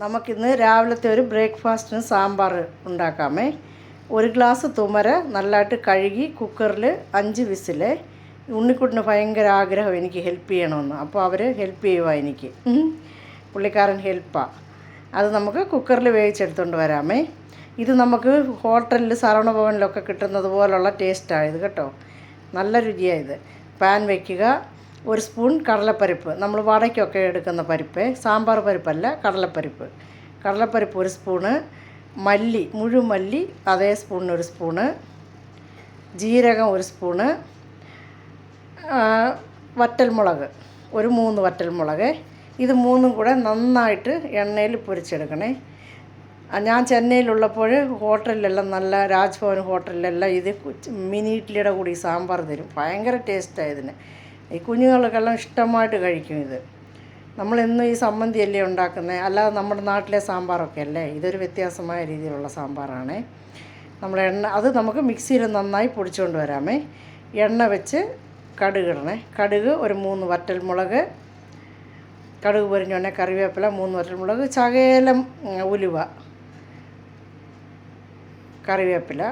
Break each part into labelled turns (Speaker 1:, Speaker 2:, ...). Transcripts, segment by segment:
Speaker 1: നമുക്കിന്ന് രാവിലത്തെ ഒരു ബ്രേക്ക്ഫാസ്റ്റിന് സാമ്പാർ ഉണ്ടാക്കാമേ. ഒരു ഗ്ലാസ് തുമര നല്ലതായിട്ട് കഴുകി കുക്കറിൽ 5 വിസിൽ. ഉണ്ണിക്കുട്ടിന് ഭയങ്കര ആഗ്രഹം എനിക്ക് ഹെൽപ്പ് ചെയ്യണമെന്ന്, അപ്പോൾ അവർ ഹെൽപ്പ് ചെയ്യുക എനിക്ക്. പുള്ളിക്കാരൻ ഹെൽപ്പാണ്. അത് നമുക്ക് കുക്കറിൽ വേവിച്ചെടുത്തുകൊണ്ട് വരാമേ. ഇത് നമുക്ക് ഹോട്ടലിൽ സരവണഭവനിലൊക്കെ കിട്ടുന്നത് പോലുള്ള ടേസ്റ്റാണ് ഇത് കേട്ടോ. നല്ല രുചിയാണ് ഇത്. പാൻ വയ്ക്കുക. 1 സ്പൂൺ കടലപ്പരിപ്പ്, നമ്മൾ വടയ്ക്കൊക്കെ എടുക്കുന്ന പരിപ്പ്, സാമ്പാർ പരിപ്പല്ല, കടലപ്പരിപ്പ്. കടലപ്പരിപ്പ് 1 സ്പൂണ്. മല്ലി, മുഴുമല്ലി അതേ സ്പൂണിന് 1 സ്പൂണ്. ജീരകം 1 സ്പൂണ്. വറ്റൽമുളക് ഒരു 3 വറ്റൽമുളക്. ഇത് 3ഉം കൂടെ നന്നായിട്ട് എണ്ണയിൽ പൊരിച്ചെടുക്കണേ. ഞാൻ ചെന്നൈയിലുള്ളപ്പോൾ ഹോട്ടലിലെല്ലാം, നല്ല രാജ്ഭവൻ ഹോട്ടലിലെല്ലാം ഇത് മിനി ഇഡ്ഡലിയുടെ കൂടി സാമ്പാർ തരും. ഭയങ്കര ടേസ്റ്റാണ് ഇതിന്. ഈ കുഞ്ഞുങ്ങൾക്കെല്ലാം ഇഷ്ടമായിട്ട് കഴിക്കും ഇത്. നമ്മളെന്നും ഈ സമ്മന്തിയല്ലേ ഉണ്ടാക്കുന്നത്, അല്ലാതെ നമ്മുടെ നാട്ടിലെ സാമ്പാറൊക്കെ അല്ലേ. ഇതൊരു വ്യത്യാസമായ രീതിയിലുള്ള സാമ്പാറാണ്. നമ്മൾ അത് നമുക്ക് മിക്സിയിൽ നന്നായി പൊടിച്ചുകൊണ്ട് വരാമേ. എണ്ണ വെച്ച് കടുക് ഇടണേ. കടുക് ഒരു 3 വറ്റൽമുളക്, കടുക് പൊരിഞ്ഞോണ്ടേ കറിവേപ്പില, 3 വറ്റൽമുളക്, ശകലം ഉലുവ, കറിവേപ്പില.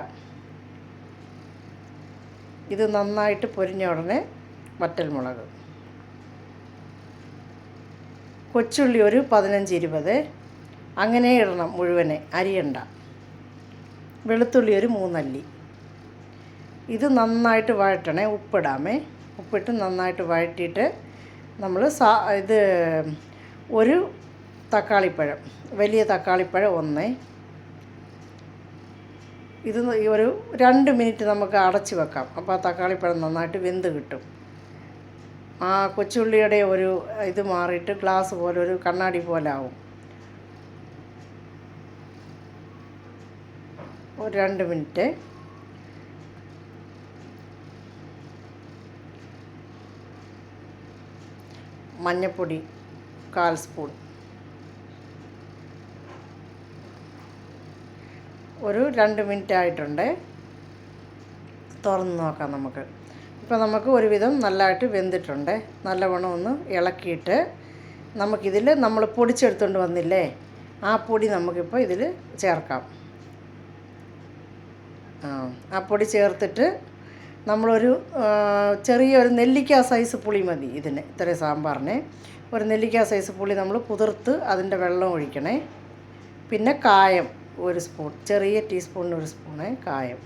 Speaker 1: ഇത് നന്നായിട്ട് പൊരിഞ്ഞ ഉടനെ വറ്റൽമുളക്, കൊച്ചുള്ളി ഒരു 15-20 അങ്ങനെ ഇടണം മുഴുവനെ, അരിയണ്ട. വെളുത്തുള്ളി ഒരു 3 അല്ലി. ഇത് നന്നായിട്ട് വഴറ്റണേ. ഉപ്പിടാമേ. ഉപ്പിട്ട് നന്നായിട്ട് വഴറ്റിയിട്ട് നമ്മൾ ഇത് ഒരു തക്കാളിപ്പഴം, വലിയ തക്കാളിപ്പഴം 1. ഇത് ഒരു 2 മിനിറ്റ് നമുക്ക് അടച്ച് വെക്കാം. അപ്പോൾ ആ തക്കാളിപ്പഴം നന്നായിട്ട് വെന്ത് കിട്ടും. ആ കൊച്ചുള്ളിയുടെ ഒരു ഇത് മാറിയിട്ട് ഗ്ലാസ് പോലെ, ഒരു കണ്ണാടി പോലെ ആവും. ഒരു 2 മിനിറ്റ്. മഞ്ഞൾപ്പൊടി 1/4 സ്പൂൺ. ഒരു 2 മിനിറ്റ് ആയിട്ടുണ്ട്. തുറന്ന് നോക്കാം നമുക്ക്. ഇപ്പോൾ നമുക്ക് ഒരുവിധം നല്ലതായിട്ട് വെന്തിട്ടുണ്ട്. നല്ലവണ്ണം ഒന്ന് ഇളക്കിയിട്ട് നമുക്കിതിൽ നമ്മൾ പൊടിച്ചെടുത്തുകൊണ്ട് വന്നില്ലേ, ആ പൊടി നമുക്കിപ്പോൾ ഇതിൽ ചേർക്കാം. ആ പൊടി ചേർത്തിട്ട് നമ്മളൊരു ചെറിയൊരു നെല്ലിക്ക സൈസ് പുളി മതി ഇതിന്, ഇത്രയും സാമ്പാറിന്. ഒരു നെല്ലിക്ക സൈസ് പുളി നമ്മൾ കുതിർത്ത് അതിൻ്റെ വെള്ളം ഒഴിക്കണേ. പിന്നെ കായം 1 സ്പൂൺ, ചെറിയ ടീസ്പൂണിന് 1 സ്പൂണ് കായം,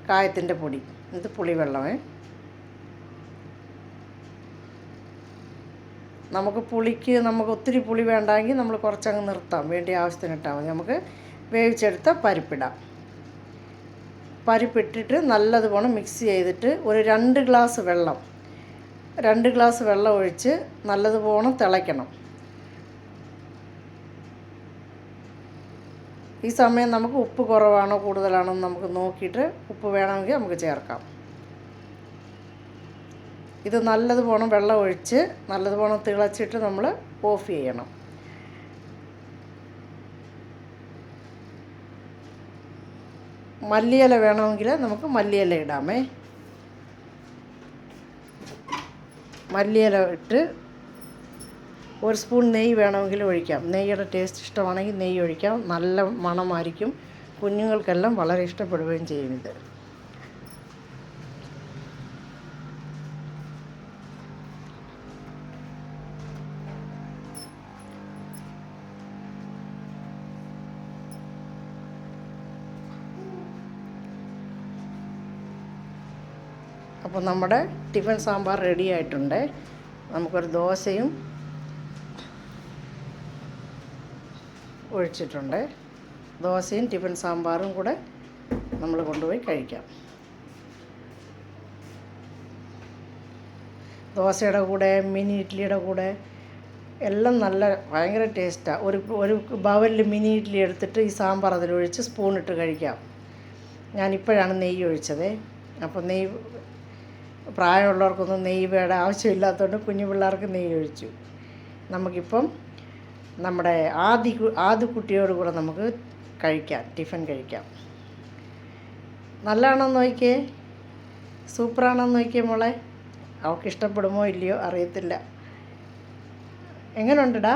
Speaker 1: കായത്തിൻ്റെ പൊടി. ഇത് പുളിവെള്ളമേ. നമുക്ക് ഒത്തിരി പുളി വേണ്ടെങ്കിൽ നമ്മൾ കുറച്ചങ്ങ് നിർത്താം, വേണ്ടിയ ആവശ്യത്തിന് ഇട്ടാൽ മതി. നമുക്ക് വേവിച്ചെടുത്ത പരിപ്പിടാം. പരിപ്പിട്ടിട്ട് നല്ലതുപോലെ മിക്സ് ചെയ്തിട്ട് ഒരു 2 ഗ്ലാസ് വെള്ളം ഒഴിച്ച് നല്ലതുപോലെ തിളയ്ക്കണം. ഈ സമയം നമുക്ക് ഉപ്പ് കുറവാണോ കൂടുതലാണോ എന്ന് നമുക്ക് നോക്കിയിട്ട് ഉപ്പ് വേണമെങ്കിൽ നമുക്ക് ചേർക്കാം. ഇത് നല്ലതുപോലെ വെള്ളം ഒഴിച്ച് നല്ലതുപോലെ തിളച്ചിട്ട് നമ്മൾ ഓഫ് ചെയ്യണം. മല്ലിയില വേണമെങ്കിൽ നമുക്ക് മല്ലിയില ഇടാമേ. മല്ലിയില ഇട്ട് 1 സ്പൂൺ നെയ്യ് വേണമെങ്കിൽ ഒഴിക്കാം. നെയ്യുടെ ടേസ്റ്റ് ഇഷ്ടമാണെങ്കിൽ നെയ്യ് ഒഴിക്കാം. നല്ല മണമായിരിക്കും. കുഞ്ഞുങ്ങൾക്കെല്ലാം വളരെ ഇഷ്ടപ്പെടുകയും ചെയ്യും ഇത്. അപ്പോൾ നമ്മുടെ ടിഫിൻ സാമ്പാർ റെഡി ആയിട്ടുണ്ട്. നമുക്കൊരു ദോശയും ഒഴിച്ചിട്ടുണ്ട്. ദോശയും ടിഫിൻ സാമ്പാറും കൂടെ നമ്മൾ കൊണ്ടുപോയി കഴിക്കാം. ദോശയുടെ കൂടെ, മിനി ഇഡ്ഡലിയുടെ കൂടെ എല്ലാം നല്ല ഭയങ്കര ടേസ്റ്റാണ്. ഒരു ബൗലിൽ മിനി ഇഡ്ഡലി എടുത്തിട്ട് ഈ സാമ്പാർ അതിലൊഴിച്ച് സ്പൂണിട്ട് കഴിക്കാം. ഞാനിപ്പോഴാണ് നെയ്യ് ഒഴിച്ചത്. അപ്പോൾ പ്രായമുള്ളവർക്കൊന്നും നെയ്യ് വേണ്ട ആവശ്യമില്ലാത്തതുകൊണ്ട് കുഞ്ഞു പിള്ളേർക്ക് നെയ്യ് ഒഴിച്ചു. നമുക്കിപ്പം നമ്മുടെ ആദ്യ കുട്ടിയോട് കൂടെ നമുക്ക് കഴിക്കാം, ടിഫിൻ കഴിക്കാം. നല്ലതാണെന്ന് നോക്കിയേ, സൂപ്പറാണെന്ന് നോക്കിയേ മോളെ. അവൾക്ക് ഇഷ്ടപ്പെടുമോ ഇല്ലയോ അറിയത്തില്ല. എങ്ങനെയുണ്ടടാ?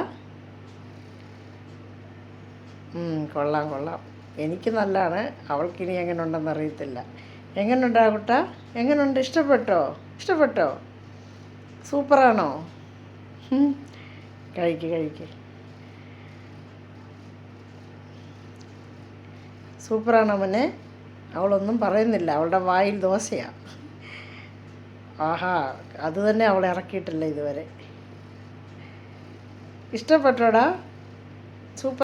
Speaker 1: കൊള്ളാം കൊള്ളാം. എനിക്ക് നല്ലതാണ്. അവൾക്കിനി എങ്ങനെ ഉണ്ടെന്ന് അറിയത്തില്ല. എങ്ങനെയുണ്ടാ കുട്ട? എങ്ങനെയുണ്ട്? ഇഷ്ടപ്പെട്ടോ? ഇഷ്ടപ്പെട്ടോ? സൂപ്പറാണോ? കഴിക്ക് കഴിക്ക്. സൂപ്പറാണോ മോനെ? അവളൊന്നും പറയുന്നില്ല. അവളുടെ വായിൽ ദോശയാണ്. ആഹാ, അത് തന്നെ അവൾ ഇറക്കിയിട്ടില്ല ഇതുവരെ. ഇഷ്ടപ്പെട്ടോടാ? സൂപ്പർ.